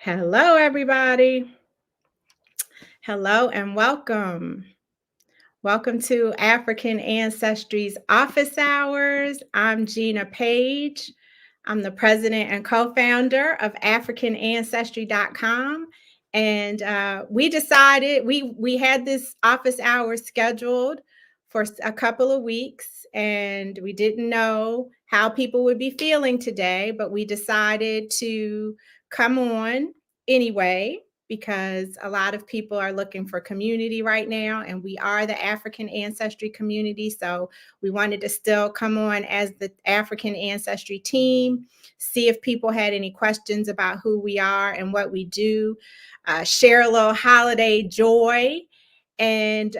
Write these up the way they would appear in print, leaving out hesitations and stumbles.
Hello, everybody. Hello and welcome. Welcome to African Ancestry's office hours. I'm Gina Page. I'm the president and co-founder of AfricanAncestry.com. And we decided we had this office hour scheduled for a couple of weeks, and we didn't know how people would be feeling today, but we decided to come on anyway because a lot of people are looking for community right now, and we are the African Ancestry community. So we wanted to still come on as the African Ancestry team, see if people had any questions about who we are and what we do, share a little holiday joy, and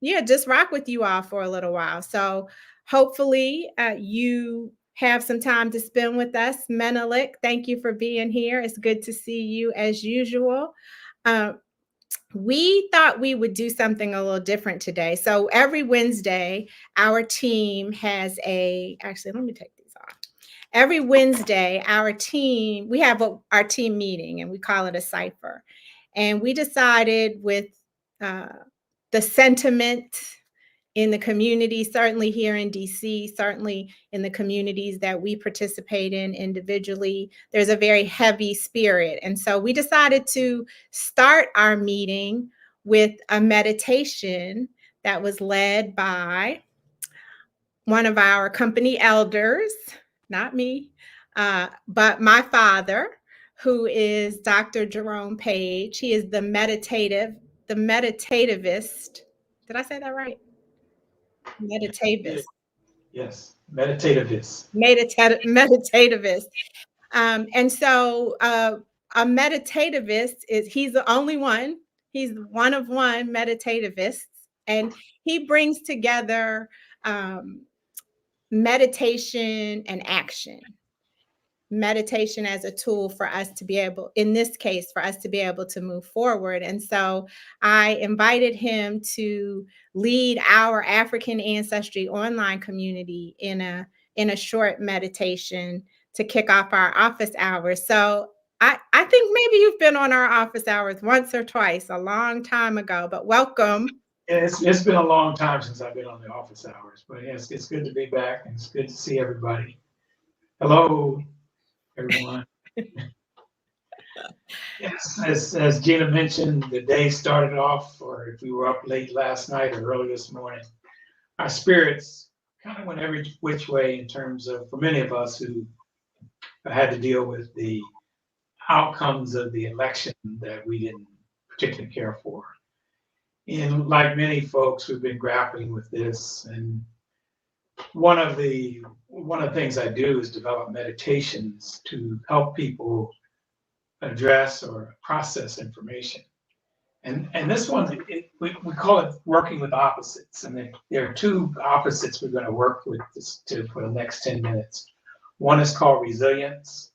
yeah, just rock with you all for a little while. So hopefully you have some time to spend with us. Menelik, thank you for being here. It's good to see you as usual. Uh, we thought we would do something a little different today. So every Wednesday, our team has actually, let me take these off. Every Wednesday, we have our team meeting and we call it a cipher. And we decided with uh, the sentiment in the community, certainly here in DC, certainly in the communities that we participate in individually, there's a very heavy spirit. And so we decided to start our meeting with a meditation that was led by one of our company elders, not me, but my father, who is Dr. Jerome Page. He is the meditativist. Did I say that right? Meditativist. Yes, meditativist. Meditativist. And so a meditativist he's the only one. He's one of one meditativists, and he brings together meditation and action. Meditation as a tool for us to be able, in this case, for us to be able to move forward. And so I invited him to lead our African Ancestry online community in a short meditation to kick off our office hours. So I think maybe you've been on our office hours once or twice a long time ago, but welcome. Yeah, it's been a long time since I've been on the office hours, but yes, it's good to be back and it's good to see everybody. Hello, everyone. Yes, as Gina mentioned, the day started off, or if we were up late last night or early this morning, our spirits kind of went every which way in terms of, for many of us who had to deal with the outcomes of the election that we didn't particularly care for. And like many folks, we've been grappling with this. And one of the things I do is develop meditations to help people address or process information. And this one, we call it working with opposites. And there are two opposites we're going to work with for the next 10 minutes. One is called resilience,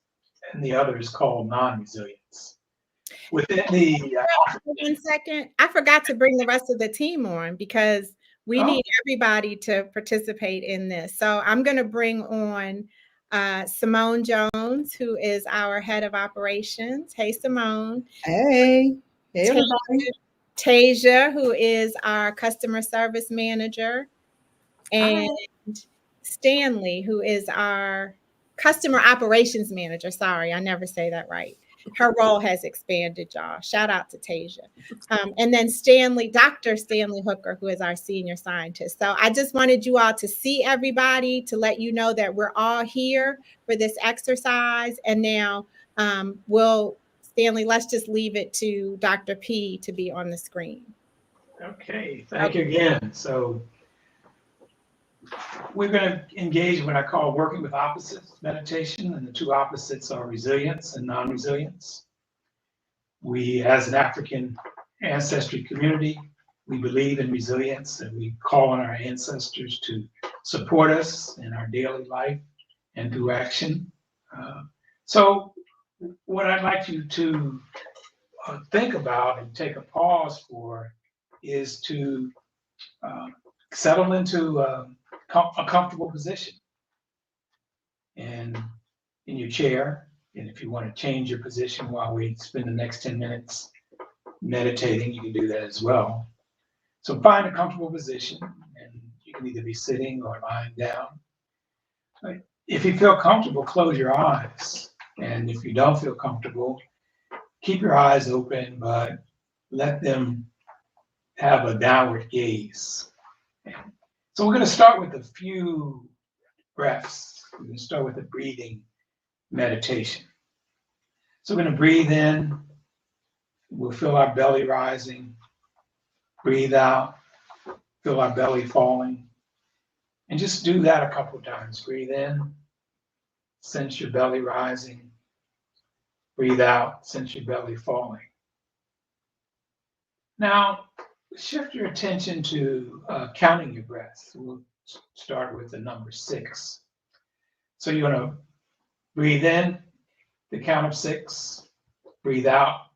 and the other is called non-resilience. Within the 1 second, I forgot to bring the rest of the team on because we need everybody to participate in this. So I'm going to bring on Simone Jones, who is our head of operations. Hey, Simone. Hey, everybody. Tasia, who is our customer service manager, and Stanley, who is our customer operations manager. Sorry, I never say that right. Her role has expanded, y'all. Shout out to Tasia. And then Dr. Stanley Hooker, who is our senior scientist. So I just wanted you all to see everybody, to let you know that we're all here for this exercise. And now Stanley, let's just leave it to Dr. P to be on the screen. Okay, thank you again. So we're going to engage in what I call working with opposites meditation, and the two opposites are resilience and non-resilience. We, as an African ancestry community, we believe in resilience, and we call on our ancestors to support us in our daily life and through action. So what I'd like you to think about and take a pause for is to settle into a comfortable position and in your chair, And if you want to change your position while we spend the next 10 minutes meditating, you can do that as well. So find a comfortable position, and you can either be sitting or lying down. If you feel comfortable, close your eyes. And if you don't feel comfortable, keep your eyes open, but let them have a downward gaze. So we're going to start with a few breaths. We're going to start with a breathing meditation. So we're going to breathe in. We'll feel our belly rising. Breathe out. Feel our belly falling. And just do that a couple of times. Breathe in. Sense your belly rising. Breathe out. Sense your belly falling. Now, shift your attention to counting your breaths. We'll start with the number 6. So you're going to breathe in the count of 6. Breathe out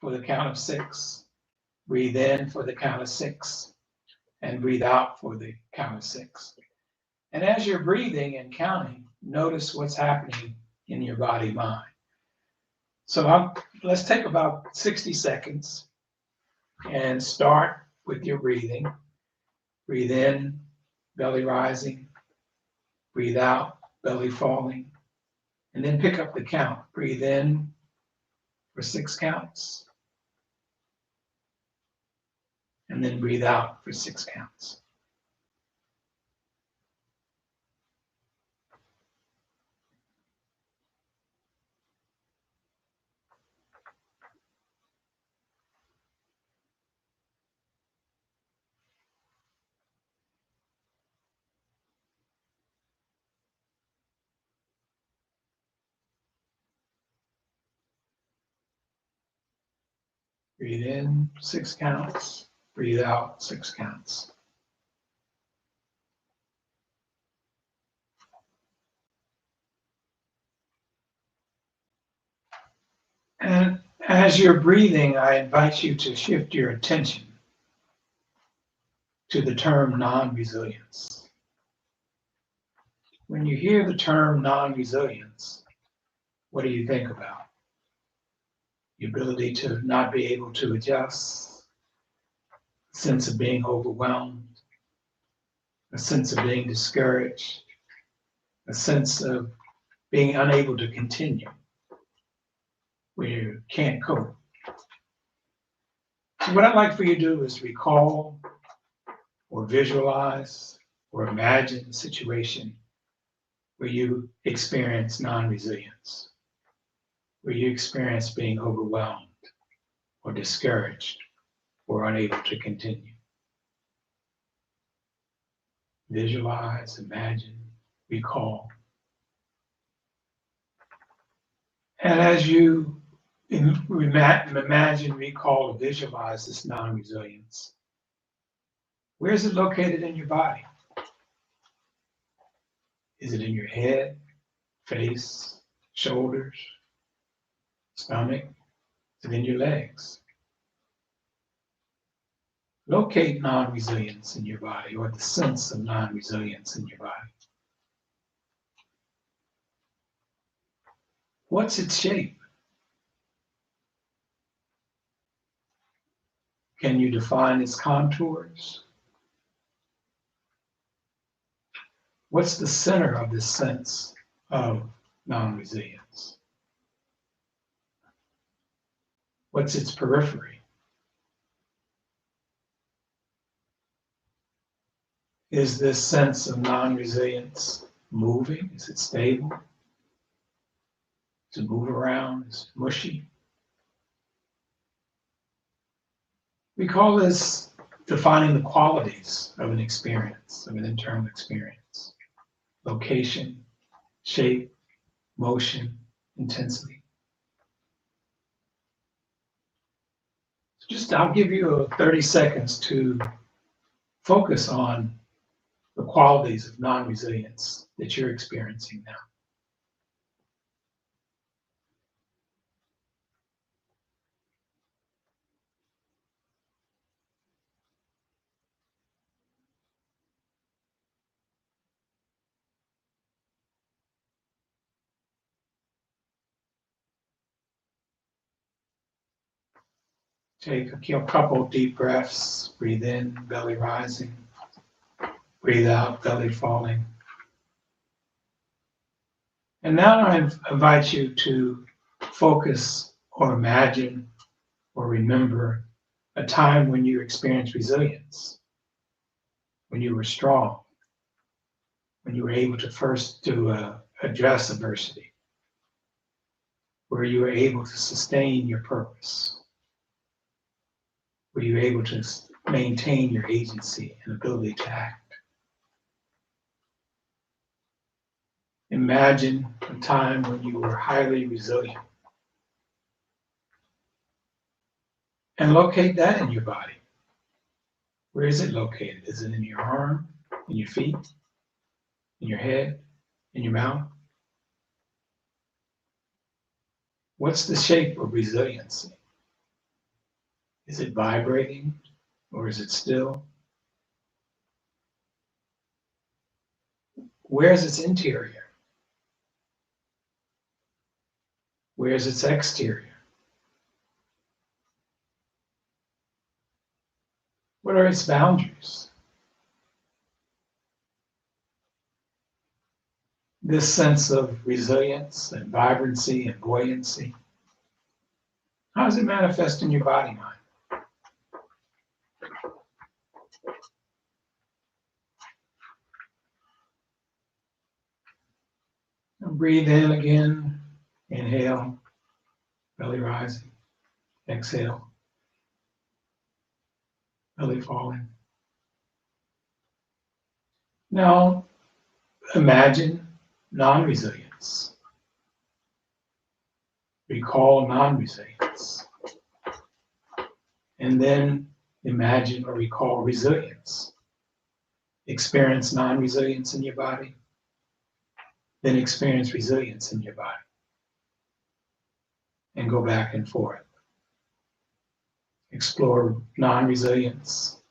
for the count of 6. Breathe in for the count of 6. And breathe out for the count of 6. And as you're breathing and counting, notice what's happening in your body mind. So let's take about 60 seconds and start with your breathing. Breathe in, belly rising. Breathe out, belly falling. And then pick up the count. Breathe in for 6 counts. And then breathe out for 6 counts. Breathe in, 6 counts. Breathe out, 6 counts. And as you're breathing, I invite you to shift your attention to the term non-resilience. When you hear the term non-resilience, what do you think about? The ability to not be able to adjust, a sense of being overwhelmed, a sense of being discouraged, a sense of being unable to continue, where you can't cope. So what I'd like for you to do is recall or visualize or imagine a situation where you experience non-resilience, where you experience being overwhelmed or discouraged or unable to continue. Visualize, imagine, recall. And as you imagine, recall, or visualize this non-resilience, where is it located in your body? Is it in your head, face, shoulders, stomach? Is it in your legs? Locate non-resilience in your body, or the sense of non-resilience in your body. What's its shape? Can you define its contours? What's the center of this sense of non-resilience? What's its periphery? Is this sense of non-resilience moving? Is it stable? Does it move around? Is it mushy? We call this defining the qualities of an experience, of an internal experience. Location, shape, motion, intensity. I'll give you 30 seconds to focus on the qualities of non-resilience that you're experiencing now. Take a couple deep breaths. Breathe in, belly rising. Breathe out, belly falling. And now I invite you to focus or imagine or remember a time when you experienced resilience, when you were strong, when you were able to first address adversity, where you were able to sustain your purpose, where you were able to maintain your agency and ability to act. Imagine a time when you were highly resilient and locate that in your body. Where is it located? Is it in your arm, in your feet, in your head, in your mouth? What's the shape of resiliency? Is it vibrating or is it still? Where's its interior? Where's its exterior? What are its boundaries? This sense of resilience and vibrancy and buoyancy, how does it manifest in your body mind? And breathe in again, inhale, belly rising, exhale, belly falling. Now imagine non-resilience. Recall non-resilience. And then imagine or recall resilience. Experience non-resilience in your body, then experience resilience in your body. And go back and forth. Explore non-resilience,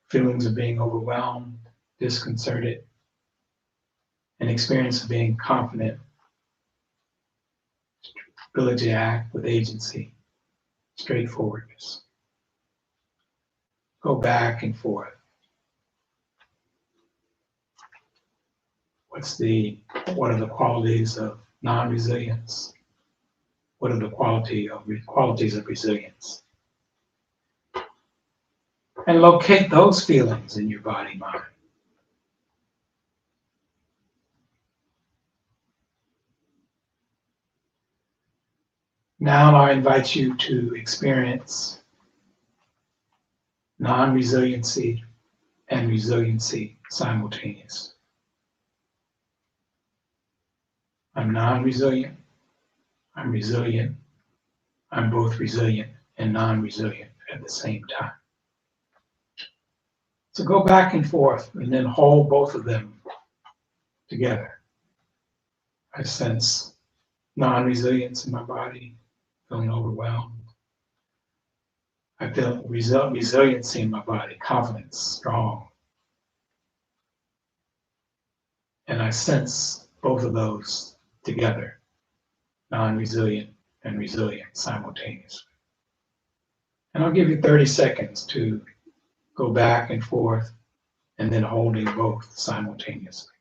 feelings of being overwhelmed, disconcerted, and experience of being confident, ability to act with agency, straightforwardness. Go back and forth. What are the qualities of non-resilience? What are the qualities of resilience? And locate those feelings in your body, mind. Now I invite you to experience non-resiliency and resiliency simultaneous. I'm non-resilient, I'm resilient, I'm both resilient and non-resilient at the same time. So go back and forth and then hold both of them together. I sense non-resilience in my body, feeling overwhelmed. I feel resiliency in my body, confidence, strong. And I sense both of those together, non-resilient and resilient simultaneously. And I'll give you 30 seconds to go back and forth and then holding both simultaneously.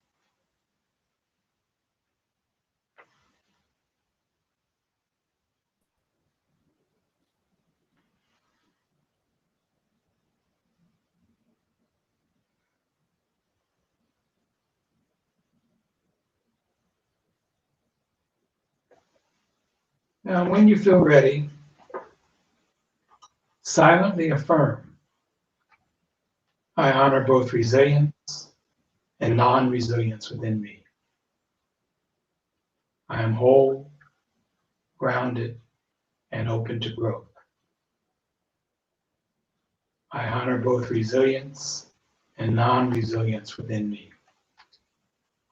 Now, when you feel ready, silently affirm, I honor both resilience and non-resilience within me. I am whole, grounded, and open to growth. I honor both resilience and non-resilience within me.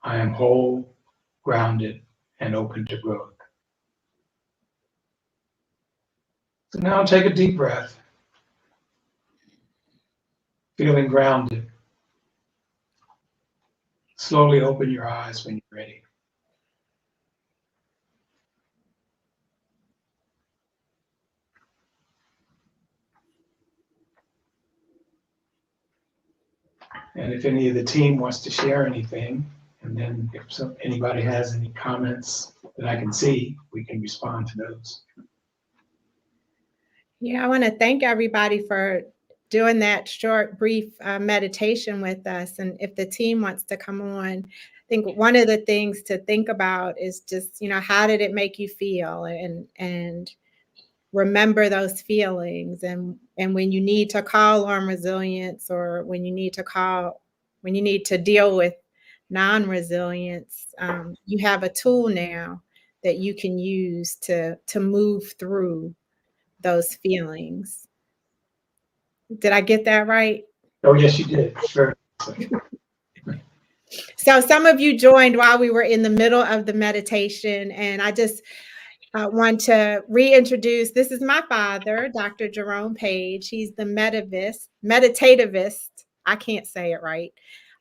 I am whole, grounded, and open to growth. So now take a deep breath, feeling grounded. Slowly open your eyes when you're ready. And if any of the team wants to share anything, and then if anybody has any comments that I can see, we can respond to those. Yeah, I want to thank everybody for doing that short, brief meditation with us. And if the team wants to come on, I think one of the things to think about is just, how did it make you feel? And remember those feelings. And when you need to call on resilience, or when you need to deal with non-resilience, you have a tool now that you can use to move through those feelings. Did I get that right? Oh, yes, you did. Sure. So some of you joined while we were in the middle of the meditation, and I just want to reintroduce. This is my father, Dr. Jerome Page. He's the meditativist. I can't say it right.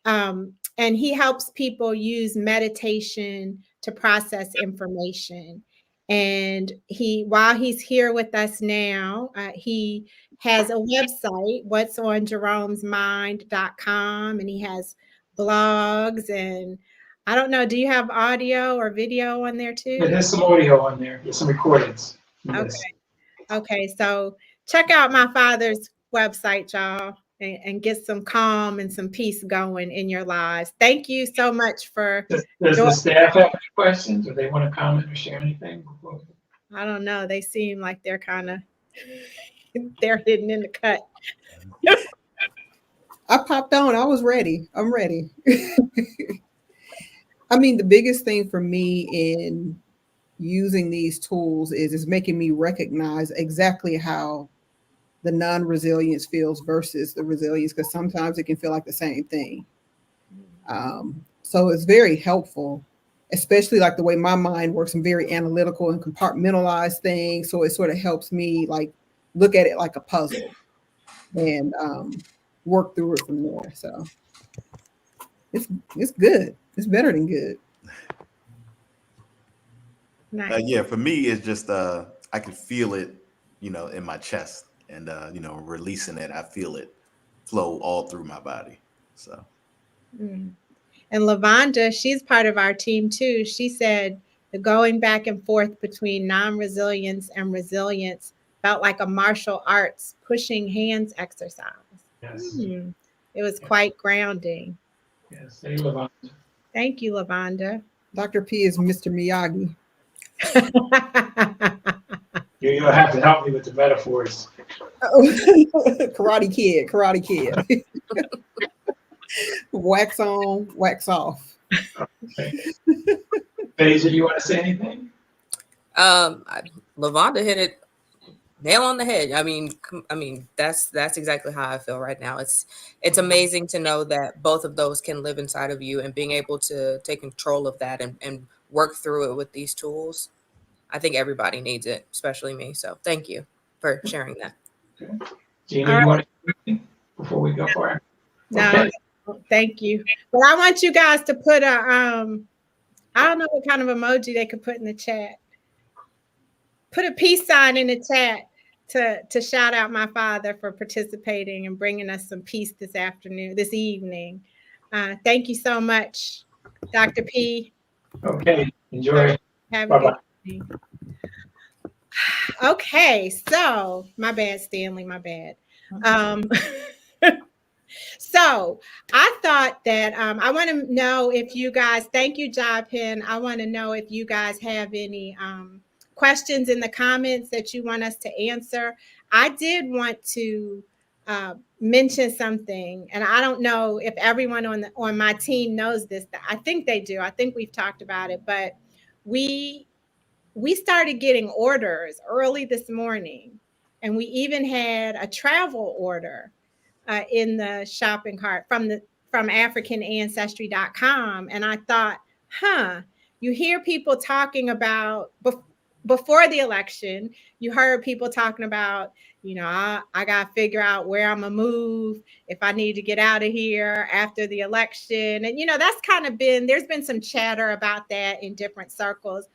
And he helps people use meditation to process information. And while he's here with us now, he has a website, whatsonjeromesmind.com, and he has blogs, and I don't know, do you have audio or video on there too? There's some audio on there. There's some recordings. Yes. Okay. So check out my father's website, y'all, and get some calm and some peace going in your lives. Thank you so much for. Does the staff have any questions, or they want to comment or share anything? I don't know. They seem like they're hidden in the cut. I popped on. I was ready. I'm ready. I mean, the biggest thing for me in using these tools is making me recognize exactly how the non-resilience feels versus the resilience, because sometimes it can feel like the same thing. So it's very helpful, especially like the way my mind works. I'm very analytical and compartmentalize things. So it sort of helps me like look at it like a puzzle and work through it from there. So it's good. It's better than good. Nice. Yeah, for me, it's just I can feel it, in my chest, and releasing it, I feel it flow all through my body. So. And Lavonda, she's part of our team too. She said the going back and forth between non-resilience and resilience felt like a martial arts pushing hands exercise. Yes. It was quite grounding. Yes. Hey, Lavonda. Thank you, Lavonda. Dr. P is Mr. Miyagi. You'll have to help me with the metaphors. Karate Kid. Wax on, wax off. Phaedra, you want to say anything? Lavonda hit it nail on the head. I mean, that's exactly how I feel right now. It's amazing to know that both of those can live inside of you, and being able to take control of that and work through it with these tools. I think everybody needs it, especially me. So thank you for sharing that. Okay. Gina, you want to say anything before we go for it? No, thank you. But I want you guys to put I don't know what kind of emoji they could put in the chat. Put a peace sign in the chat to shout out my father for participating and bringing us some peace this evening. Thank you so much, Dr. P. Okay, enjoy. Have a good evening. Okay, so my bad, Stanley, my bad. So I thought that I want to know if you guys, thank you, Jai-Pen. I want to know if you guys have any questions in the comments that you want us to answer. I did want to mention something, and I don't know if everyone on my team knows this. I think they do. I think we've talked about it, but we started getting orders early this morning, and we even had a travel order in the shopping cart from AfricanAncestry.com. And I thought, you hear people talking about before the election, you heard people talking about, I got to figure out where I'm going to move if I need to get out of here after the election. And, that's kind of there's been some chatter about that in different circles.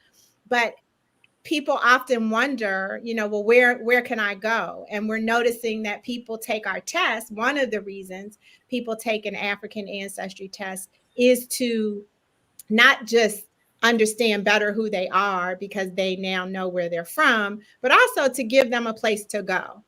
But people often wonder, well, where can I go? And we're noticing that people take our test. One of the reasons people take an African ancestry test is to not just understand better who they are because they now know where they're from, but also to give them a place to go.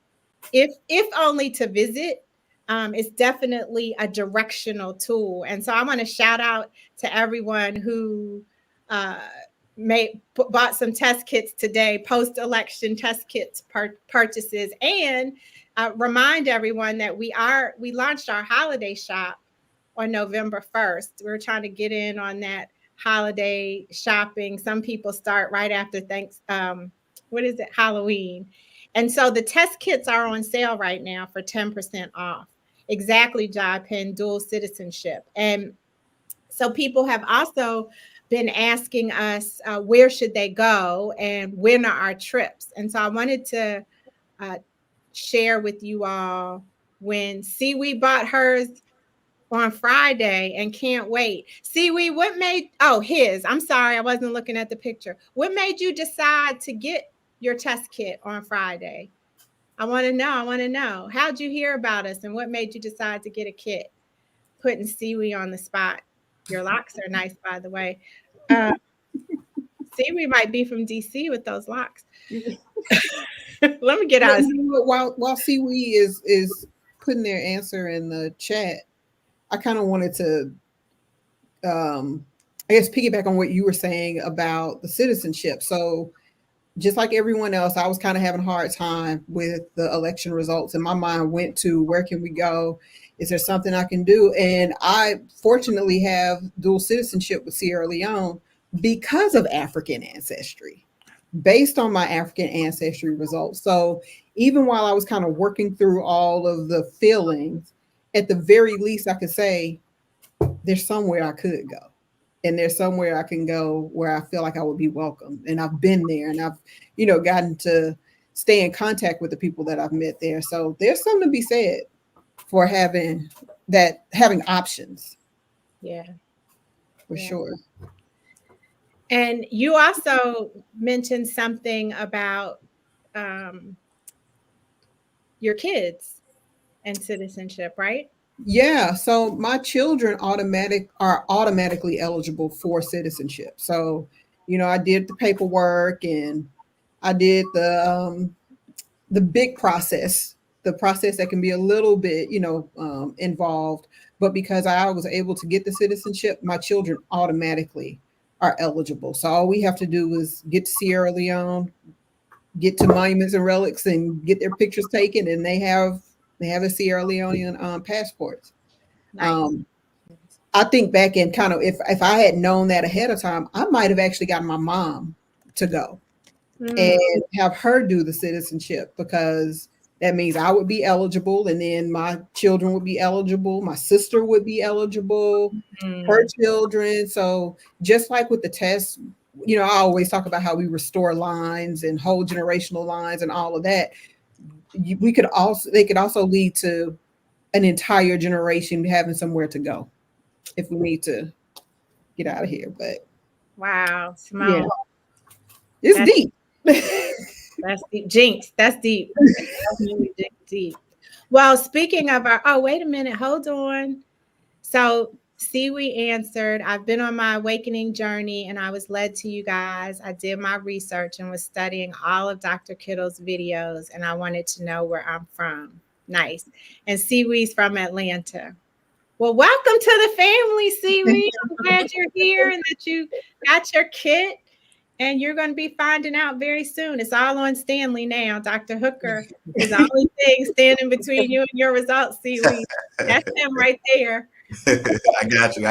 If only to visit. It's definitely a directional tool. And so I want to shout out to everyone who bought some test kits today, post-election test kits purchases, and remind everyone that we launched our holiday shop on November 1st. We're trying to get in on that holiday shopping. Some people start right after Halloween. And so the test kits are on sale right now for 10% off. Exactly, Jai Penn, dual citizenship. And so people have also been asking us where should they go and when are our trips. And so I wanted to share with you all when Seaweed bought hers on Friday and can't wait. Seaweed, I'm sorry, I wasn't looking at the picture. What made you decide to get your test kit on Friday? I want to know. How'd you hear about us and what made you decide to get a kit? Putting Seaweed on the spot. Your locks are nice, by the way. Seaweed might be from DC with those locks. Let me get out. While Seaweed is putting their answer in the chat, I kind of wanted to, I guess, piggyback on what you were saying about the citizenship. So just like everyone else, I was kind of having a hard time with the election results, and my mind went to where can we go? Is there something I can do? And I fortunately have dual citizenship with Sierra Leone because of African ancestry, based on my African ancestry results. So even while I was kind of working through all of the feelings, at the very least I could say there's somewhere I could go. And there's somewhere I can go where I feel like I would be welcome. And I've been there, and I've, gotten to stay in contact with the people that I've met there. So there's something to be said for having options. Yeah. For sure. And you also mentioned something about your kids and citizenship, right? Yeah, so my children are automatically eligible for citizenship. So, I did the paperwork and I did the big process, the process that can be a little bit, involved. But because I was able to get the citizenship, my children automatically are eligible. So all we have to do is get to Sierra Leone, get to Monuments and Relics, and get their pictures taken, and they have a Sierra Leonean passports. Nice. I think back and kind of if I had known that ahead of time, I might have actually gotten my mom to go and have her do the citizenship, because that means I would be eligible, and then my children would be eligible, my sister would be eligible, her children. So just like with the test, I always talk about how we restore lines and whole generational lines and all of that. They could also lead to an entire generation having somewhere to go if we need to get out of here. But wow, Simone, it's deep. That's deep. Jinx, that's deep. That's really deep. Well, speaking of wait a minute, hold on. So Seaweed answered, I've been on my awakening journey and I was led to you guys. I did my research and was studying all of Dr. Kittle's videos, and I wanted to know where I'm from. Nice. And Seaweed's from Atlanta. Well, welcome to the family, Seaweed. I'm glad you're here and that you got your kit. And you're going to be finding out very soon. It's all on Stanley now. Dr. Hooker is the only thing standing between you and your results, Seaweed. That's him right there. I got you.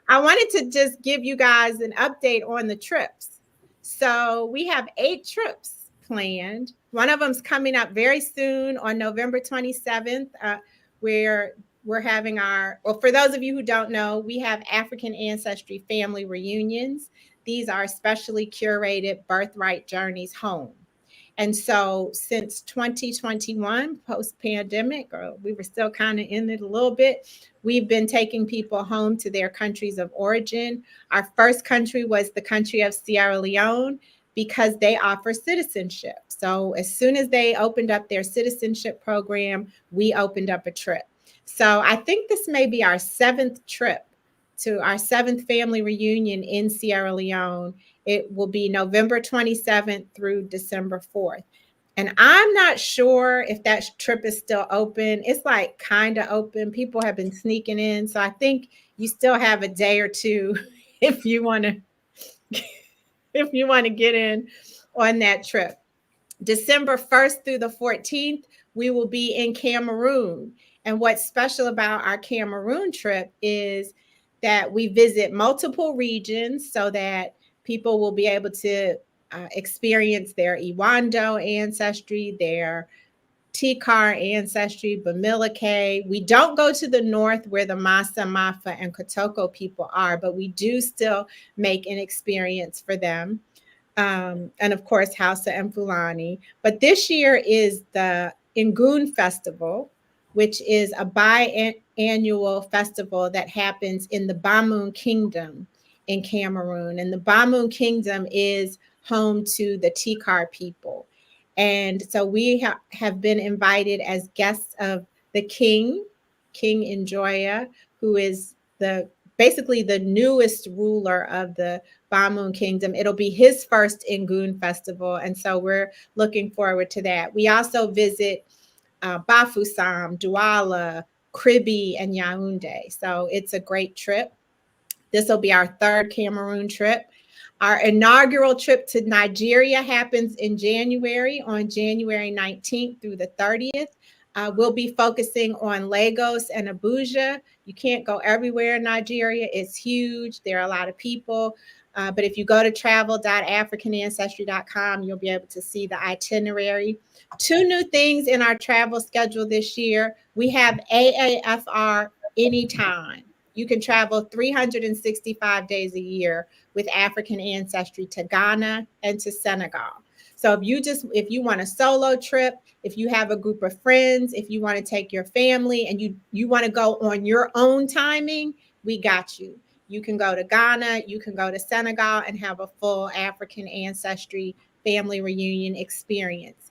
I wanted to just give you guys an update on the trips. So we have 8 trips planned. One of them's coming up very soon on November 27th, where we're having for those of you who don't know, we have African ancestry family reunions. These are specially curated birthright journeys home. And so since 2021, post-pandemic, or we were still kind of in it a little bit, we've been taking people home to their countries of origin. Our first country was the country of Sierra Leone because they offer citizenship. So as soon as they opened up their citizenship program, we opened up a trip. So I think this may be our 7th trip to our 7th family reunion in Sierra Leone. It will be November 27th through December 4th. And I'm not sure if that trip is still open. It's like kind of open. People have been sneaking in. So I think you still have a day or two if you want to get in on that trip. December 1st through the 14th, we will be in Cameroon. And what's special about our Cameroon trip is that we visit multiple regions so that people will be able to experience their Iwando ancestry, their Tikar ancestry, Bamileke. We don't go to the north where the Masa, Mafa, and Kotoko people are, but we do still make an experience for them. And of course, Hausa and Fulani. But this year is the Ingun Festival, which is a biannual festival that happens in the Bamoun Kingdom in Cameroon. And the Bamoun Kingdom is home to the Tikar people. And so we have been invited as guests of the King Njoya, who is basically the newest ruler of the Bamoun Kingdom. It'll be his first Ingun festival. And so we're looking forward to that. We also visit Bafoussam, Douala, Kribi, and Yaoundé. So it's a great trip. This will be our 3rd Cameroon trip. Our inaugural trip to Nigeria happens in January, on January 19th through the 30th. We'll be focusing on Lagos and Abuja. You can't go everywhere in Nigeria. It's huge. There are a lot of people. But if you go to travel.africanancestry.com, you'll be able to see the itinerary. 2 new things in our travel schedule this year. We have AAFR anytime. You can travel 365 days a year with African ancestry to Ghana and to Senegal. So if you want a solo trip, if you have a group of friends, if you want to take your family and you want to go on your own timing, we got you. You can go to Ghana, you can go to Senegal and have a full African ancestry family reunion experience.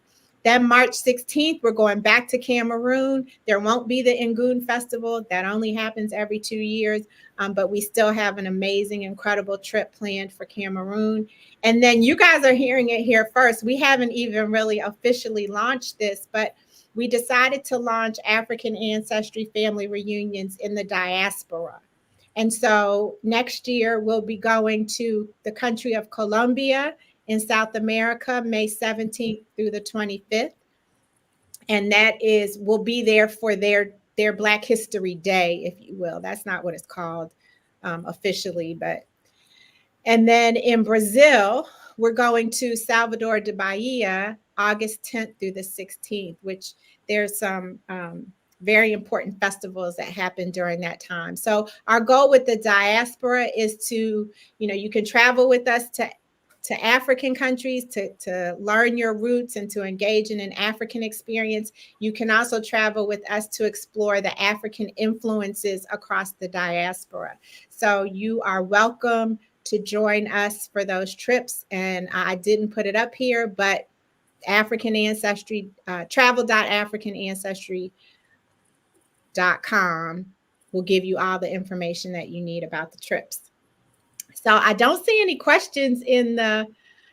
Then March 16th, we're going back to Cameroon. There won't be the Ingun Festival. That only happens every 2 years. But we still have an amazing, incredible trip planned for Cameroon. And then you guys are hearing it here first. We haven't even really officially launched this, but we decided to launch African ancestry family reunions in the diaspora. And so next year, we'll be going to the country of Colombia in South America, May 17th through the 25th. And we'll be there for their Black History Day, if you will. That's not what it's called officially, and then in Brazil, we're going to Salvador de Bahia, August 10th through the 16th, which there's some very important festivals that happen during that time. So our goal with the diaspora is to, you can travel with us to African countries to learn your roots and to engage in an African experience. You can also travel with us to explore the African influences across the diaspora. So you are welcome to join us for those trips. And I didn't put it up here, but African Ancestry, travel.africanancestry.com will give you all the information that you need about the trips. So I don't see any questions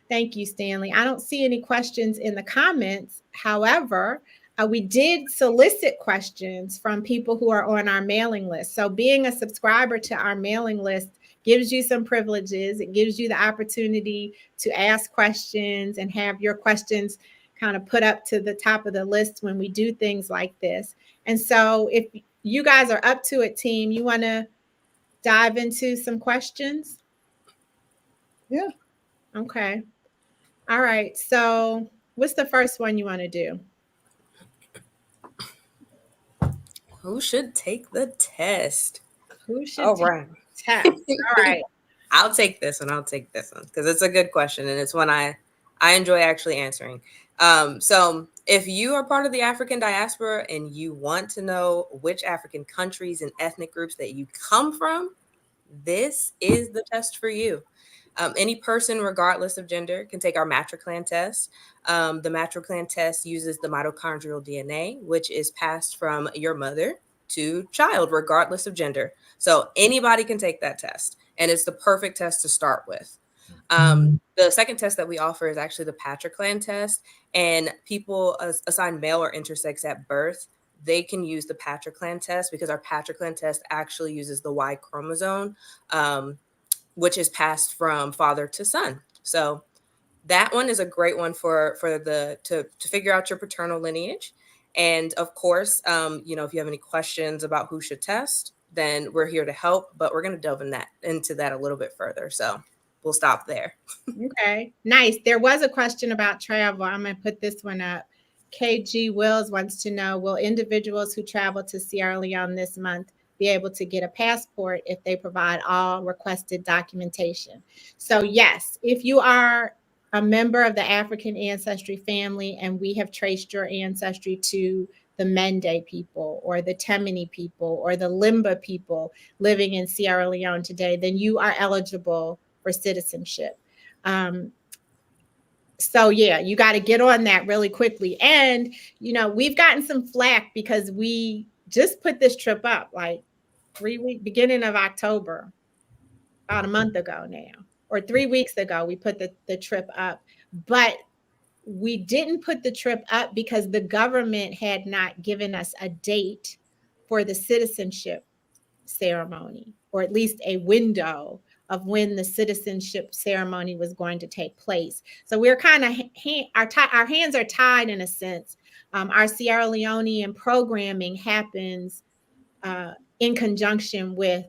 thank you, Stanley. I don't see any questions in the comments. However, we did solicit questions from people who are on our mailing list. So being a subscriber to our mailing list gives you some privileges. It gives you the opportunity to ask questions and have your questions kind of put up to the top of the list when we do things like this. And so if you guys are up to it, team, you want to dive into some questions? Yeah. Okay. All right. So what's the first one you want to do? Who should take the test? Who should All take right. the test? All right. I'll take this one because it's a good question, and it's one I I enjoy actually answering. So if you are part of the African diaspora and you want to know which African countries and ethnic groups that you come from, this is the test for you. Any person, regardless of gender, can take our matriclan test. The matriclan test uses the mitochondrial DNA, which is passed from your mother to child, regardless of gender. So anybody can take that test, and it's the perfect test to start with. The second test that we offer is actually the patriclan test, and people assigned male or intersex at birth, they can use the patriclan test because our patriclan test actually uses the Y chromosome, which is passed from father to son. So that one is a great one for the to figure out your paternal lineage. And of course, you know, if you have any questions about who should test, then we're here to help. But we're going to delve into that a little bit further. So we'll stop there. Okay, nice. There was a question about travel. I'm going to put this one up. KG Wills wants to know, will individuals who travel to Sierra Leone this month be able to get a passport if they provide all requested documentation? So yes, if you are a member of the African Ancestry family and we have traced your ancestry to the Mende people or the Temini people or the Limba people living in Sierra Leone today, then you are eligible for citizenship. So yeah, you got to get on that really quickly. And, you know, we've gotten some flack because we just put this trip up like beginning of October, about a month ago now, or 3 weeks ago, we put the trip up. But we didn't put the trip up because the government had not given us a date for the citizenship ceremony, or at least a window of when the citizenship ceremony was going to take place. So we're kind of our hands are tied in a sense. Our Sierra Leonean programming happens in conjunction with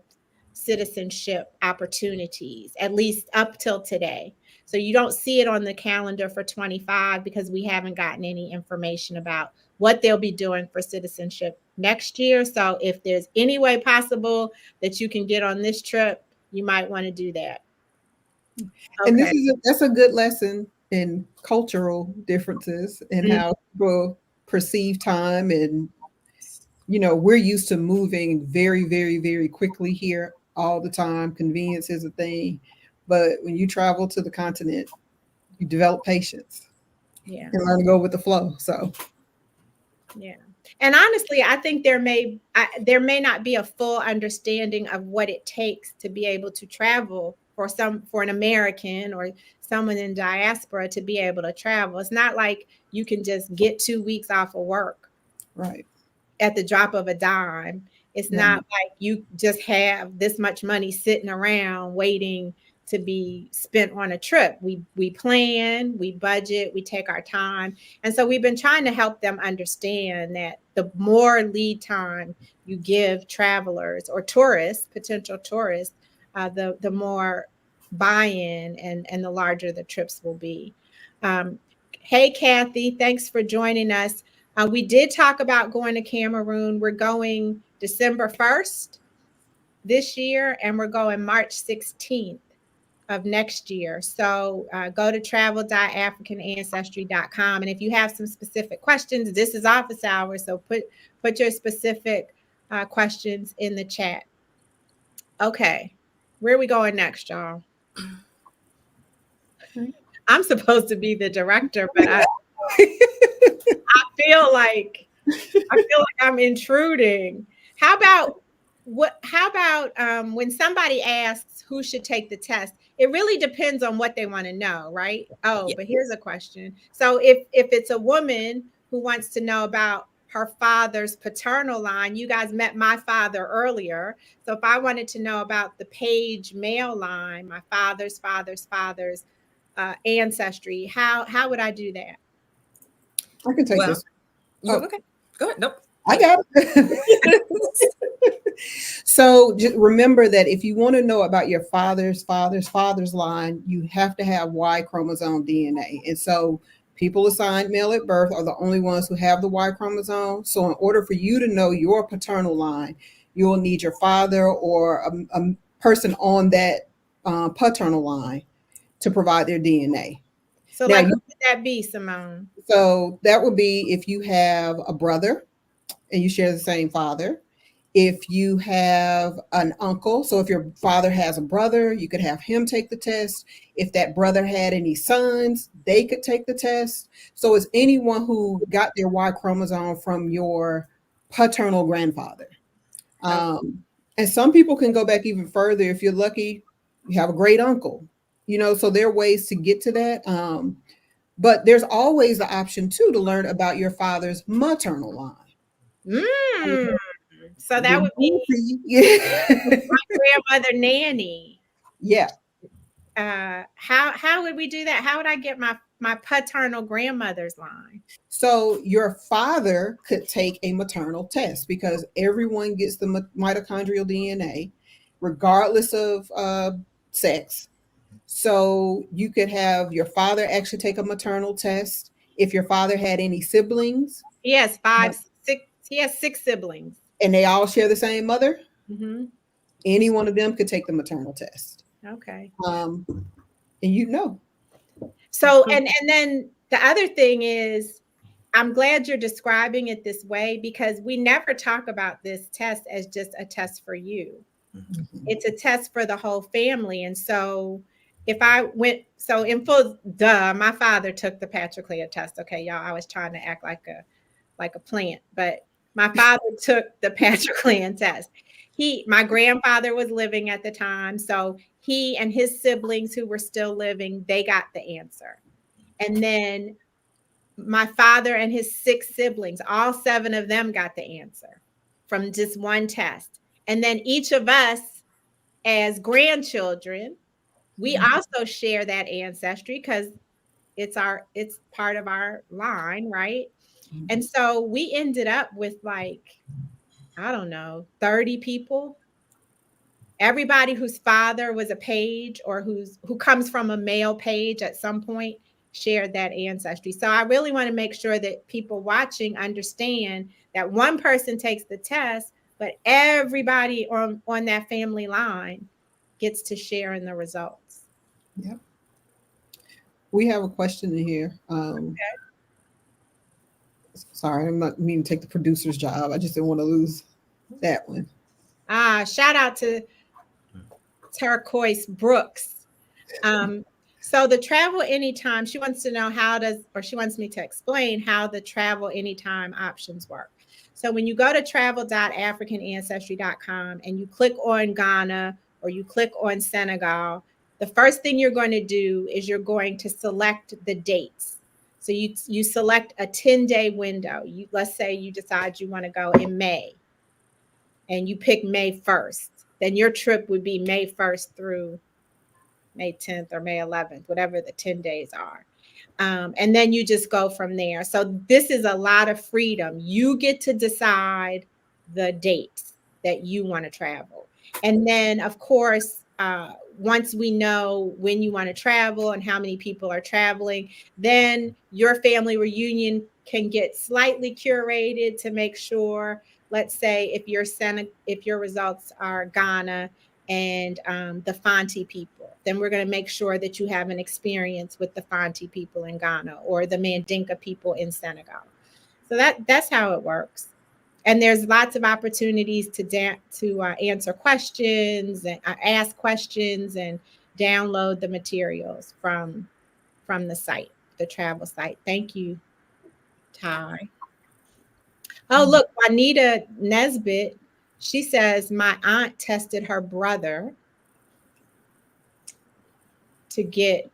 citizenship opportunities, at least up till today. So you don't see it on the calendar for 25 because we haven't gotten any information about what they'll be doing for citizenship next year. So if there's any way possible that you can get on this trip, you might want to do that. And Okay. that's a good lesson in cultural differences and how people perceive time. And, you know, we're used to moving very, very, very quickly here all the time. Convenience is a thing. But when you travel to the continent, you develop patience. Yeah. And learn to go with the flow. So yeah. And honestly, I think there may not be a full understanding of what it takes to be able to travel for an American or someone in diaspora to be able to travel. It's not like you can just get 2 weeks off of work. Right. At the drop of a dime. It's not like you just have this much money sitting around waiting to be spent on a trip. We plan, we budget, we take our time. And so we've been trying to help them understand that the more lead time you give travelers or tourists, potential tourists, the more buy-in and the larger the trips will be. Hey, Kathy, thanks for joining us. We did talk about going to Cameroon. We're going December 1st this year, and we're going March 16th of next year. So go to travel.africanancestry.com. And if you have some specific questions, this is office hours. So put your specific questions in the chat. Okay. Where are we going next, y'all? I'm supposed to be the director, but I feel like I'm intruding. How about when somebody asks who should take the test? It really depends on what they want to know, right? Oh, Yeah. But here's a question. So if it's a woman who wants to know about her father's paternal line, you guys met my father earlier. So if I wanted to know about the Page male line, my father's ancestry, how would I do that? I can take Well, this. Okay. Go ahead. Nope. I got it. So just remember that if you want to know about your father's line, you have to have Y chromosome DNA. And so people assigned male at birth are the only ones who have the Y chromosome. So in order for you to know your paternal line, you'll need your father or a person on that paternal line to provide their DNA. So Now, like, what would that be, Simone? so that would be if you have a brother and you share the same father. If you have an uncle, so if your father has a brother, you could have him take the test. If that brother had any sons, they could take the test. So it's anyone who got their Y chromosome from your paternal grandfather. And some people can go back even further. If you're lucky, you have a great uncle, so there are ways to get to that. But there's always the option too to learn about your father's maternal line. Mm. So that Good would be yeah. my grandmother Nanny. Yeah. How would we do that? How would I get my paternal grandmother's line? So your father could take a maternal test because everyone gets the mitochondrial DNA, regardless of sex. So you could have your father actually take a maternal test. If your father had any siblings, He has six. He has 6 siblings, and they all share the same mother, mm-hmm. any one of them could take the maternal test. Okay. And So, and then the other thing is, I'm glad you're describing it this way because we never talk about this test as just a test for you. Mm-hmm. It's a test for the whole family. And so if I went, so in full, my father took the Patrick-Leah test. Okay, y'all, I was trying to act like a plant, but my father took the Patrick-Leah test. My grandfather was living at the time. So he and his siblings who were still living, they got the answer. And then my father and his 6 siblings, all 7 of them got the answer from just one test. And then each of us as grandchildren, we also share that ancestry because it's part of our line, right? And so we ended up with like, I don't know, 30 people. Everybody whose father was a page or who comes from a male page at some point shared that ancestry. So I really want to make sure that people watching understand that one person takes the test, but everybody on that family line gets to share in the results. Yep. We have a question in here. Sorry, I'm not meaning to take the producer's job. I just didn't want to lose that one. Shout out to Turquoise Brooks. So the travel anytime, she wants to know she wants me to explain how the travel anytime options work. So when you go to travel.africanancestry.com and you click on Ghana or you click on Senegal, the first thing you're going to do is you're going to select the dates. So you select a 10-day window. Let's say you decide you want to go in May and you pick May 1st. Then your trip would be May 1st through May 10th or May 11th, whatever the 10 days are. And then you just go from there. So this is a lot of freedom. You get to decide the dates that you want to travel. And then, of course, once we know when you want to travel and how many people are traveling, then your family reunion can get slightly curated to make sure, let's say if your results are Ghana and the Fanti people, then we're going to make sure that you have an experience with the Fanti people in Ghana or the Mandinka people in Senegal. So that's how it works. And there's lots of opportunities to answer questions and ask questions and download the materials from the site, the travel site. Thank you, Ty. Oh, look, Juanita Nesbitt, she says, my aunt tested her brother to get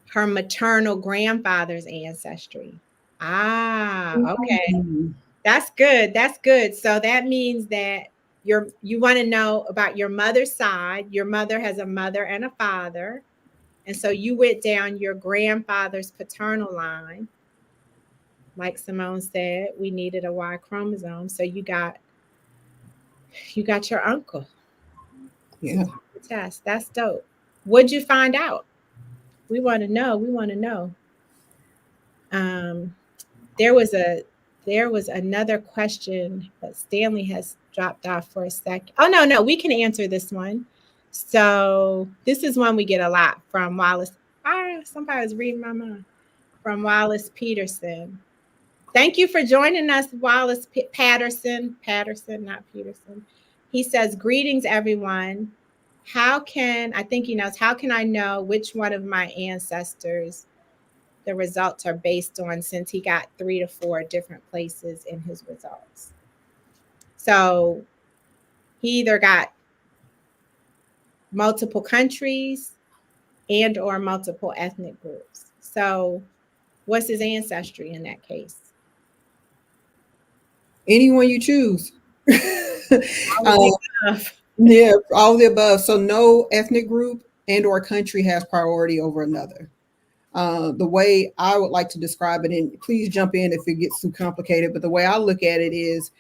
her maternal grandfather's ancestry. Okay. That's good. That's good. So that means that you want to know about your mother's side. Your mother has a mother and a father. And so you went down your grandfather's paternal line. Like Simone said, we needed a Y chromosome. So you got your uncle. Yeah. Test. That's dope. What'd you find out? We want to know. We want to know. There was another question, but Stanley has dropped off for a second. Oh, no, we can answer this one. So this is one we get a lot from Wallace. Somebody was reading my mind. From Wallace Peterson. Thank you for joining us, Wallace Patterson. Patterson, not Peterson. He says, greetings, everyone. How can, I think he knows, how can I know which one of my ancestors the results are based on, since he got 3 to 4 different places in his results? So he either got multiple countries and or multiple ethnic groups. So what's his ancestry in that case? Anyone you choose. All Yeah, all of the above. So no ethnic group and or country has priority over another. The way I would like to describe it, and please jump in if it gets too complicated, but the way I look at it is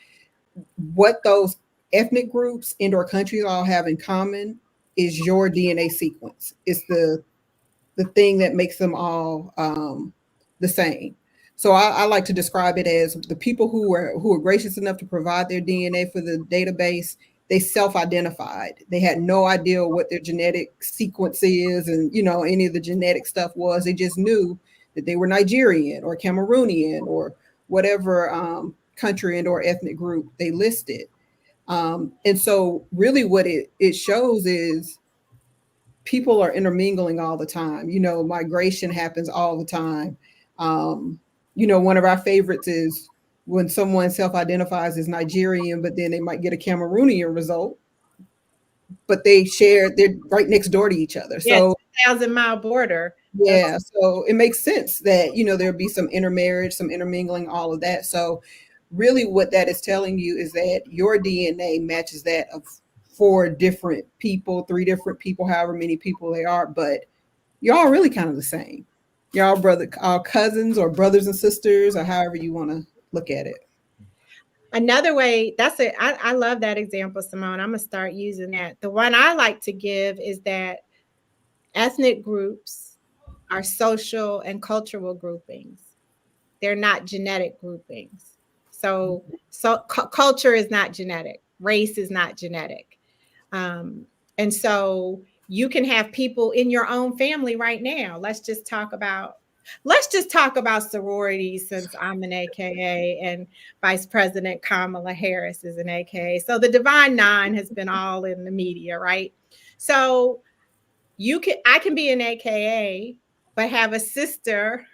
what those ethnic groups and or countries all have in common is your DNA sequence. It's the thing that makes them all the same. So I like to describe it as the people who are gracious enough to provide their DNA for the database. They self-identified. They had no idea what their genetic sequence is, and any of the genetic stuff was. They just knew that they were Nigerian or Cameroonian or whatever country and or ethnic group they listed. And so, really, what it shows is people are intermingling all the time. Migration happens all the time. One of our favorites is when someone self-identifies as Nigerian, but then they might get a Cameroonian result, but they're right next door to each other. Yeah, So 2,000-mile border. yeah, so it makes sense that there'll be some intermarriage, some intermingling, all of that. So really what that is telling you is that your DNA matches that of 4 different people, 3 different people, however many people they are, but you're all really kind of the same. You're all cousins or brothers and sisters, or however you want to look at it. Another way, I love that example, Simone. I'm gonna start using that. The one I like to give is that ethnic groups are social and cultural groupings. They're not genetic groupings. So culture is not genetic. Race is not genetic. And so you can have people in your own family right now. Let's just talk about sororities, since I'm an AKA and Vice President Kamala Harris is an AKA. So the Divine Nine has been all in the media, right? So I can be an AKA, but have a sister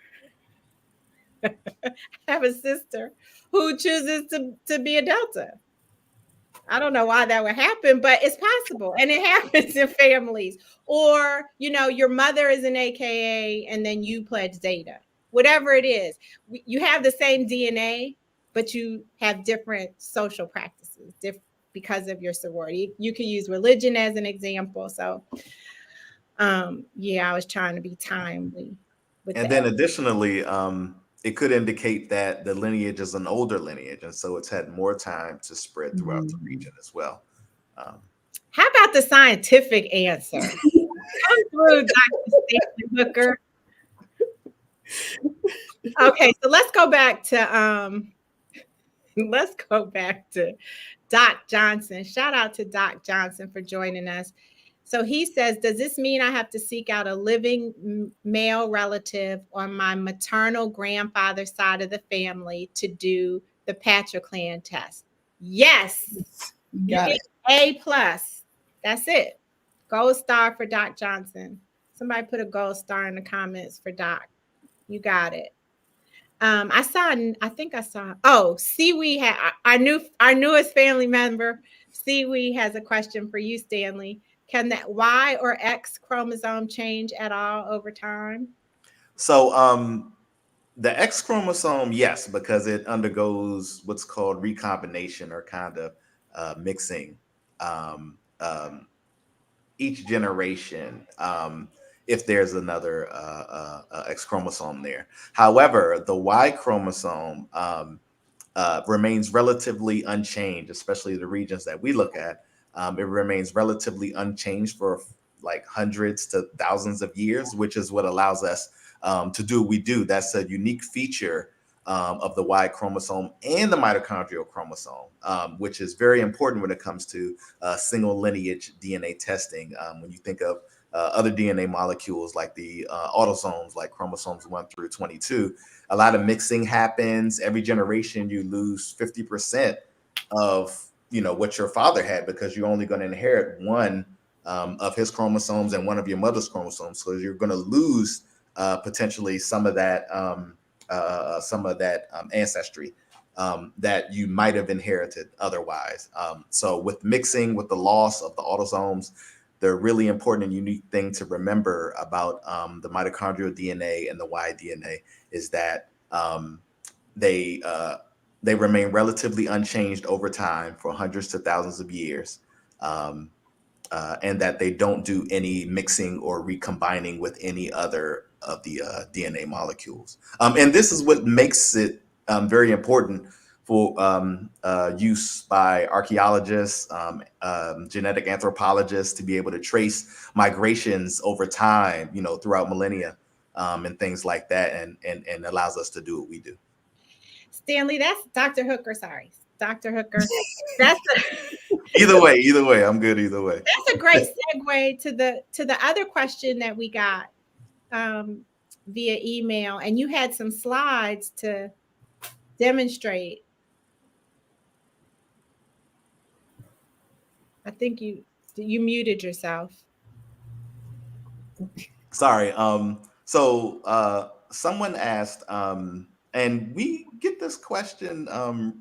who chooses to be a Delta. I don't know why that would happen, but it's possible. And it happens in families. Or, your mother is an AKA and then you pledge Zeta. Whatever it is, you have the same DNA, but you have different social practices because of your sorority. You can use religion as an example. So, I was trying to be timely with And that. then additionally, it could indicate that the lineage is an older lineage, and so it's had more time to spread throughout the region as well. How about the scientific answer? Come through, Dr. Stanley Hooker. Okay, so let's go back to Doc Johnson. Shout out to Doc Johnson for joining us. So he says, does this mean I have to seek out a living male relative on my maternal grandfather's side of the family to do the Patriclan test? Yes. Got it. A+. That's it. Gold star for Doc Johnson. Somebody put a gold star in the comments for Doc. You got it. Seaweed had our newest family member. Seaweed has a question for you, Stanley. Can that Y or X chromosome change at all over time? So the X chromosome, yes, because it undergoes what's called recombination, or kind of mixing each generation, if there's another X chromosome there. However, the Y chromosome remains relatively unchanged, especially the regions that we look at. It remains relatively unchanged for like hundreds to thousands of years, which is what allows us to do what we do. That's a unique feature of the Y chromosome and the mitochondrial chromosome, which is very important when it comes to single lineage DNA testing. When you think of other DNA molecules like the autosomes, like chromosomes 1 through 22. A lot of mixing happens. Every generation, you lose 50% of what your father had, because you're only going to inherit one of his chromosomes and one of your mother's chromosomes. So you're going to lose potentially some of that ancestry that you might have inherited otherwise. So with mixing, with the loss of the autosomes, the really important and unique thing to remember about the mitochondrial DNA and the Y DNA is that they remain relatively unchanged over time for hundreds to thousands of years, and that they don't do any mixing or recombining with any other of the DNA molecules. And this is what makes it very important for use by archaeologists, genetic anthropologists, to be able to trace migrations over time, throughout millennia, and things like that, and allows us to do what we do. Stanley, that's Dr. Hooker. Sorry, Dr. Hooker. That's Either way, I'm good either way. that's a great segue to the other question that we got via email, and you had some slides to demonstrate. I think you muted yourself. Sorry. So someone asked, and we get this question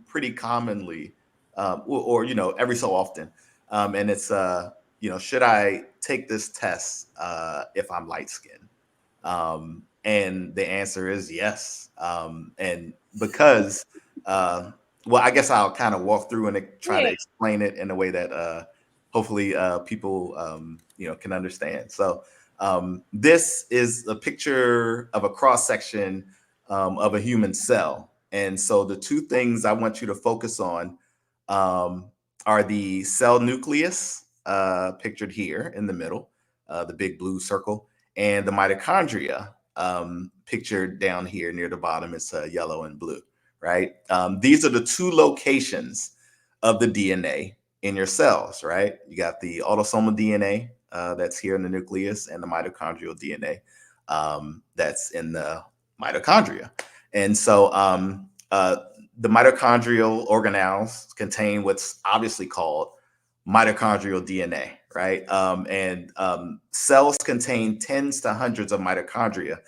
pretty commonly, or every so often, and it's should I take this test if I'm light skinned? And the answer is yes. And because well, I guess I'll kind of walk through and try to explain it in a way that hopefully people can understand. So this is a picture of a cross section of a human cell. And so the two things I want you to focus on are the cell nucleus, pictured here in the middle, the big blue circle, and the mitochondria, pictured down here near the bottom. It's yellow and blue, right? These are the two locations of the DNA in your cells, right? You got the autosomal DNA that's here in the nucleus, and the mitochondrial DNA that's in the mitochondria. And so the mitochondrial organelles contain what's obviously called mitochondrial DNA, right? And cells contain tens to hundreds of mitochondria,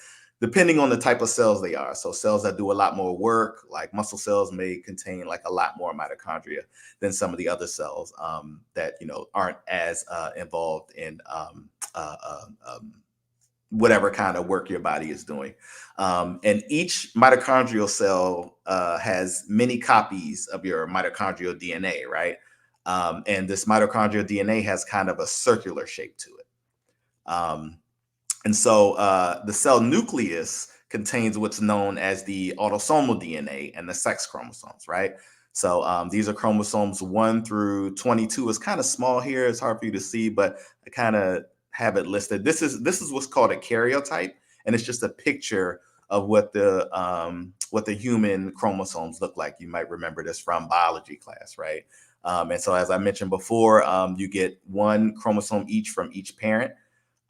depending on the type of cells they are. So cells that do a lot more work, like muscle cells, may contain like a lot more mitochondria than some of the other cells that aren't as involved in whatever kind of work your body is doing. And each mitochondrial cell has many copies of your mitochondrial DNA, right? And this mitochondrial DNA has kind of a circular shape to it. And so the cell nucleus contains what's known as the autosomal DNA and the sex chromosomes, right? So these are chromosomes 1 through 22. It's kind of small here. It's hard for you to see, but I kind of have it listed. This is what's called a karyotype, and it's just a picture of what the human chromosomes look like. You might remember this from biology class, right? And so, as I mentioned before, you get one chromosome each from each parent,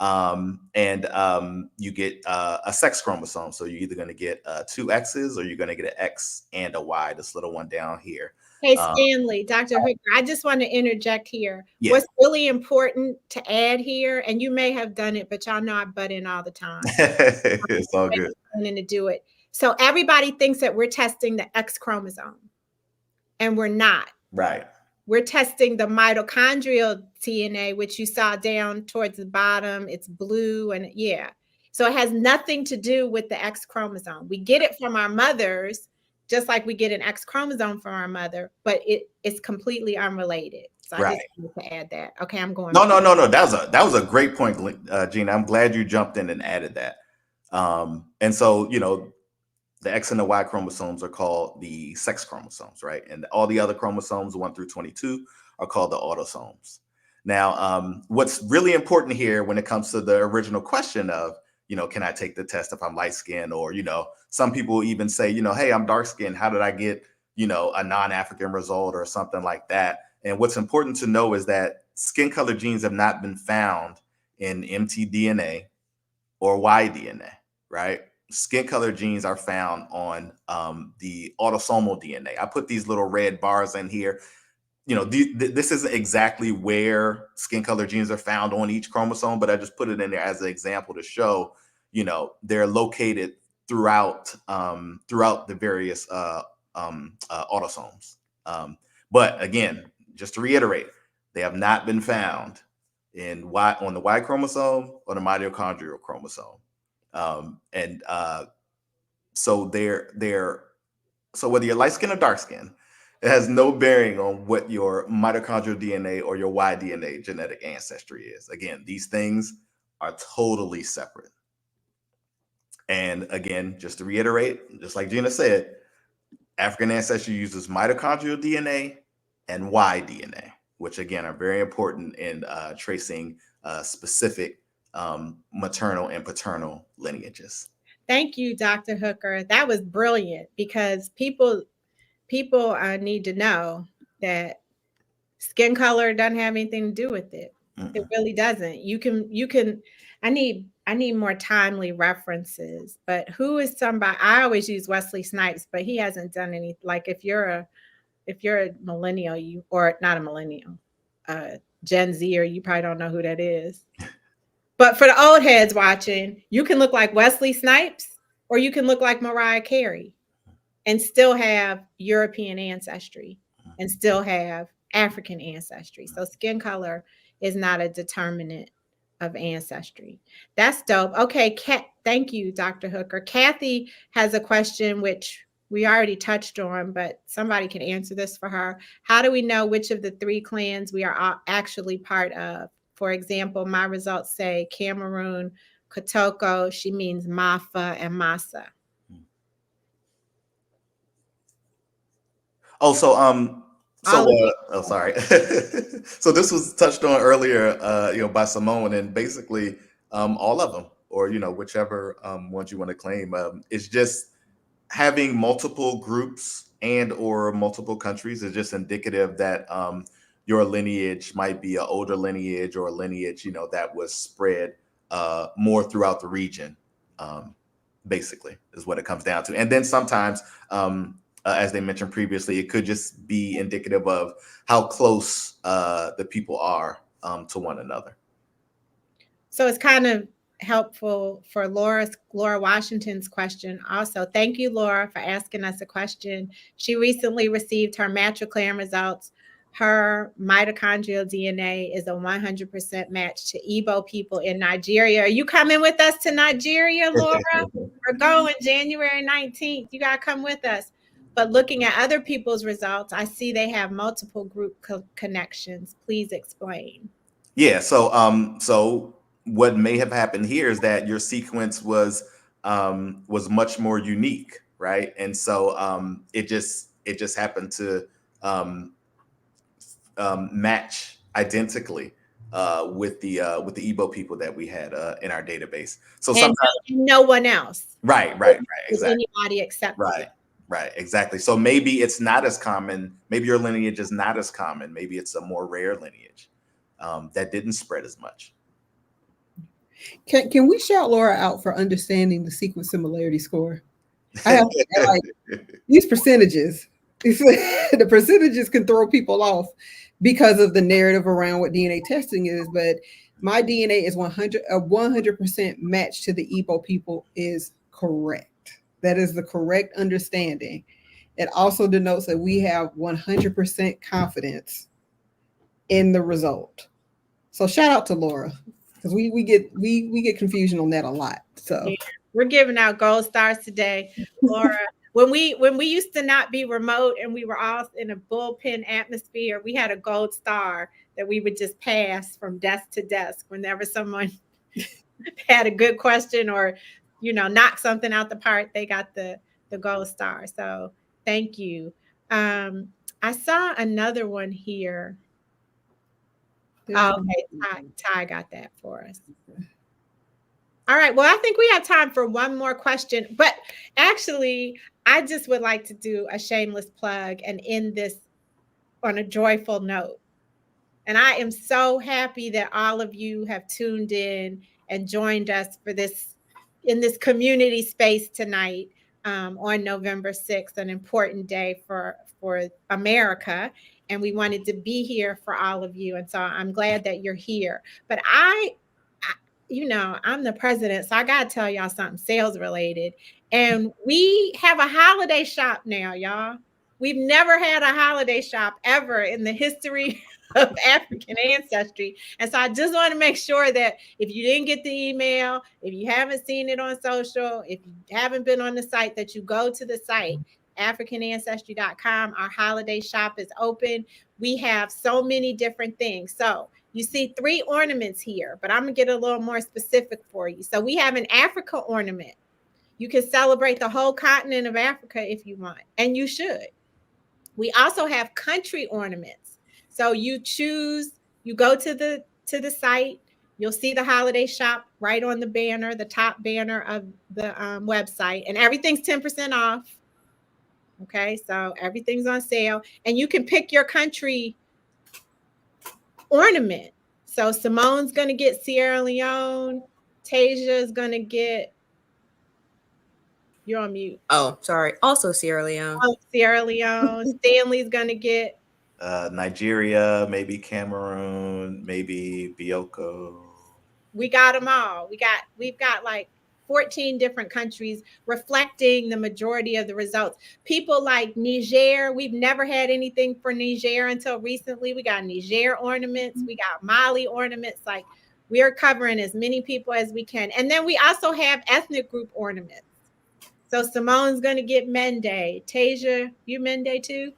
and you get a sex chromosome. So you're either going to get 2 X's or you're going to get an X and a Y, this little one down here. Hey, Stanley, Dr. Hooker, I just want to interject here. Yeah. What's really important to add here, and you may have done it, but y'all know I butt in all the time. It's all good. To do it. So everybody thinks that we're testing the X chromosome, and we're not. Right. We're testing the mitochondrial DNA, which you saw down towards the bottom. It's blue, and so it has nothing to do with the X chromosome. We get it from our mothers, just like we get an X chromosome from our mother, but it's completely unrelated. So I just wanted to add that. Okay, I'm going. No. That was a great point, Gina. I'm glad you jumped in and added that. And so, the X and the Y chromosomes are called the sex chromosomes, right? And all the other chromosomes, 1 through 22, are called the autosomes. Now, what's really important here when it comes to the original question of, can I take the test if I'm light skinned? Or, some people even say, hey, I'm dark skinned. How did I get, a non-African result or something like that? And what's important to know is that skin color genes have not been found in mtDNA or y-DNA, right? Skin color genes are found on the autosomal DNA. I put these little red bars in here. You know, this isn't exactly where skin color genes are found on each chromosome, but I just put it in there as an example to show, you know, they're located throughout throughout the various autosomes. But again, just to reiterate, they have not been found on the Y chromosome or the mitochondrial chromosome. So whether you're light skin or dark skin, it has no bearing on what your mitochondrial DNA or your Y DNA genetic ancestry is. Again, these things are totally separate. And again, just to reiterate, just like Gina said, African ancestry uses mitochondrial DNA and Y DNA, which again are very important in tracing specific maternal and paternal lineages. Thank you, Dr. Hooker. That was brilliant, because people need to know that skin color doesn't have anything to do with it. It really doesn't. You can. I need more timely references. But who is somebody? I always use Wesley Snipes, but he hasn't done any. Like if you're a millennial, or not a millennial, Gen Z, or you probably don't know who that is. But for the old heads watching, you can look like Wesley Snipes, or you can look like Mariah Carey and still have European ancestry and still have African ancestry. So skin color is not a determinant of ancestry. That's dope. Okay, thank you, Dr. Hooker. Kathy has a question which we already touched on, but somebody can answer this for her. How do we know which of the 3 clans we are actually part of? For example, my results say Cameroon, Kotoko. She means Mafa and Masa. Oh, sorry. So this was touched on earlier, by Simone, and basically all of them, or whichever ones you want to claim. It's just having multiple groups and or multiple countries is just indicative that your lineage might be an older lineage, or a lineage that was spread more throughout the region. Basically, is what it comes down to. And then sometimes, as they mentioned previously, it could just be indicative of how close the people are to one another. So it's kind of helpful for Laura Washington's question also. Thank you, Laura, for asking us a question. She recently received her matriclam results. Her mitochondrial DNA is a 100% match to Igbo people in Nigeria. Are you coming with us to Nigeria, Laura? We're going January 19th. You got to come with us. But looking at other people's results, I see they have multiple group connections. Please explain. Yeah. So what may have happened here is that your sequence was much more unique, right? And so it just happened to match identically with the Igbo people that we had in our database. So and no one else. Right. Exactly. Anybody except Right. Exactly. So maybe it's not as common. Maybe your lineage is not as common. Maybe it's a more rare lineage that didn't spread as much. Can we shout Laura out for understanding the sequence similarity score? I have these percentages. The percentages can throw people off because of the narrative around what DNA testing is. But my DNA is 100% match to the Igbo people is correct. That is the correct understanding. It also denotes that we have 100% confidence in the result. So shout out to Laura, because we get confusion on that a lot. So yeah, we're giving out gold stars today, Laura. When we used to not be remote and we were all in a bullpen atmosphere, we had a gold star that we would just pass from desk to desk whenever someone had a good question or knock something out the park. They got the gold star. So thank you. I saw another one here. Okay, Ty got that for us. All right. Well, I think we have time for one more question, but actually, I just would like to do a shameless plug and end this on a joyful note. And I am so happy that all of you have tuned in and joined us for this in this community space tonight on November 6th, an important day for America. And we wanted to be here for all of you. And so I'm glad that you're here. But I'm the president, so I got to tell y'all something sales related. And we have a holiday shop now, y'all. We've never had a holiday shop ever in the history of African Ancestry. And so I just want to make sure that if you didn't get the email, if you haven't seen it on social, if you haven't been on the site, that you go to the site, africanancestry.com. Our holiday shop is open. We have so many different things. So you see 3 ornaments here, but I'm going to get a little more specific for you. So we have an Africa ornament. You can celebrate the whole continent of Africa if you want, and you should. We also have country ornaments. So you go to the site, you'll see the holiday shop right on the banner, the top banner of the website, and everything's 10% off. Okay, so everything's on sale, and you can pick your country ornament. So Simone's going to get Sierra Leone. Tasia is going to get, you're on mute. Oh, sorry. Also Sierra Leone. Oh, Sierra Leone. Stanley's going to get Nigeria, maybe Cameroon, maybe Bioko. We got them all. We've got like 14 different countries reflecting the majority of the results. People like Niger, we've never had anything for Niger until recently. We got Niger ornaments, we got Mali ornaments. Like, we are covering as many people as we can. And then we also have ethnic group ornaments. So Simone's going to get Mende. Tasia, you Mende too?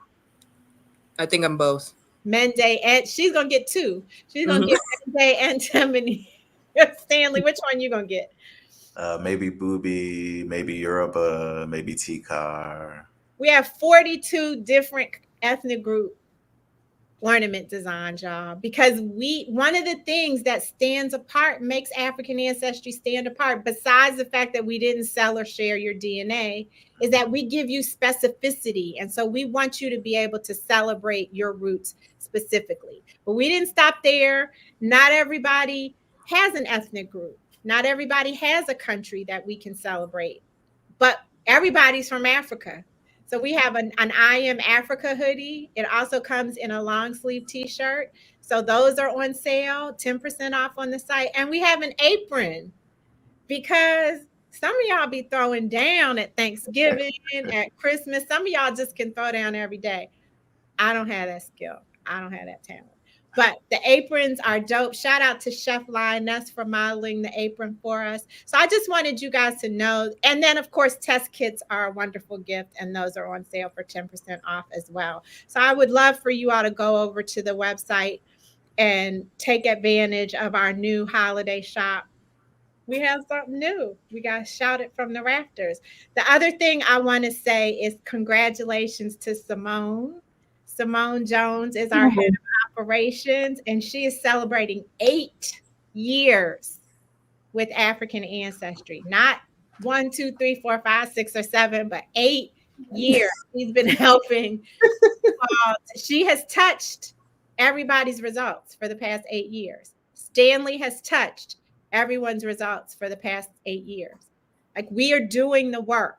I think I'm both. Mende, and she's going to get 2. She's going to get Mende and Temini. Stanley, which one you going to get? Maybe Booby, maybe Yoruba, maybe Tikar. We have 42 different ethnic group ornament designs, y'all, because one of the things that stands apart, makes African Ancestry stand apart, besides the fact that we didn't sell or share your DNA, is that we give you specificity. And so we want you to be able to celebrate your roots specifically. But we didn't stop there. Not everybody has an ethnic group. Not everybody has a country that we can celebrate, but everybody's from Africa. So we have an I Am Africa hoodie. It also comes in a long sleeve t-shirt. So those are on sale, 10% off on the site. And we have an apron, because some of y'all be throwing down at Thanksgiving, at Christmas. Some of y'all just can throw down every day. I don't have that skill. I don't have that talent. But the aprons are dope. Shout out to Chef Lioness for modeling the apron for us. So I just wanted you guys to know. And then, of course, test kits are a wonderful gift, and those are on sale for 10% off as well. So I would love for you all to go over to the website and take advantage of our new holiday shop. We have something new. We got shouted from the rafters. The other thing I want to say is congratulations to Simone. Simone Jones is our head of operations, and she is celebrating 8 years with African Ancestry. Not 1, 2, 3, 4, 5, 6, or 7, but 8 years. She's been helping. She has touched everybody's results for the past 8 years. Stanley has touched everyone's results for the past 8 years. Like, we are doing the work.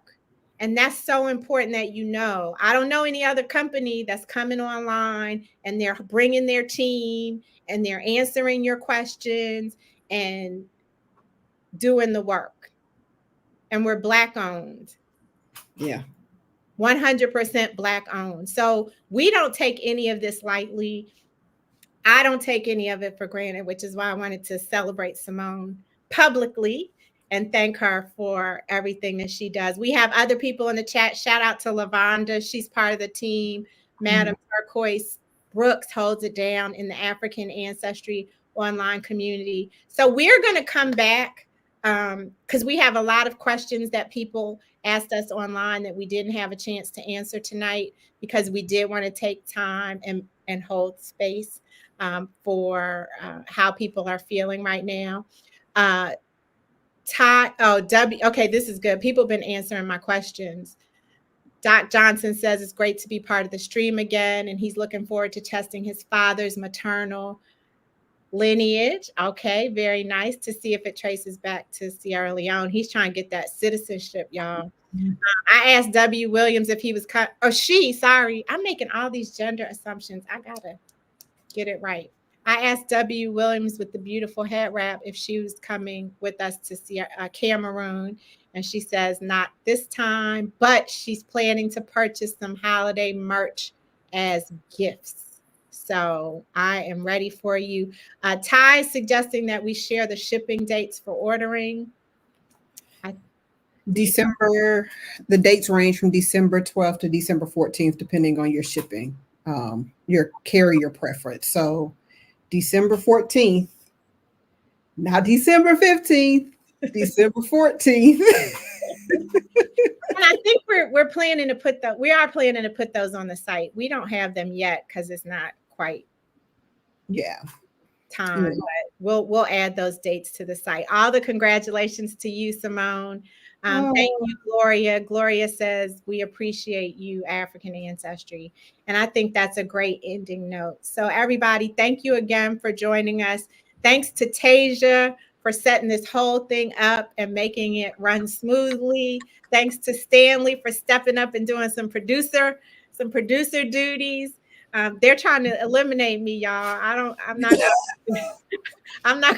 And that's so important that you know. I don't know any other company that's coming online and they're bringing their team and they're answering your questions and doing the work. And we're Black owned. Yeah. 100% Black owned. So we don't take any of this lightly. I don't take any of it for granted, which is why I wanted to celebrate Simone publicly and thank her for everything that she does. We have other people in the chat. Shout out to Lavonda. She's part of the team. Madam Turquoise Brooks holds it down in the African Ancestry online community. So we're going to come back because we have a lot of questions that people asked us online that we didn't have a chance to answer tonight, because we did want to take time and hold space for how people are feeling right now. Okay, this is good. People have been answering my questions. Doc Johnson says it's great to be part of the stream again, and he's looking forward to testing his father's maternal lineage. Okay, very nice to see if it traces back to Sierra Leone. He's trying to get that citizenship, y'all. I asked W. Williams if he was sorry. I'm making all these gender assumptions. I gotta get it right. I asked W. Williams with the beautiful head wrap if she was coming with us to see Cameroon. And she says, not this time, but she's planning to purchase some holiday merch as gifts. So I am ready for you. Ty is suggesting that we share the shipping dates for ordering. December, the dates range from December 12th to December 14th, depending on your shipping, your carrier preference. So December 14th, not December 15th, December 14th. And I think we're planning to we are planning to put those on the site. We don't have them yet because it's not quite time, but we'll add those dates to the site. All the congratulations to you, Simone. Thank you, Gloria. Gloria says, we appreciate you, African Ancestry. And I think that's a great ending note. So everybody, thank you again for joining us. Thanks to Tasia for setting this whole thing up and making it run smoothly. Thanks to Stanley for stepping up and doing some producer duties. They're trying to eliminate me, y'all. I'm not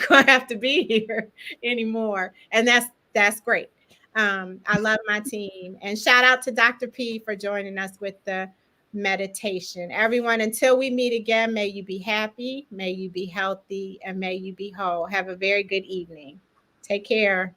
going to have to be here anymore. And that's great. I love my team. And shout out to Dr. P for joining us with the meditation. Everyone, until we meet again, may you be happy, may you be healthy, and may you be whole. Have a very good evening. Take care.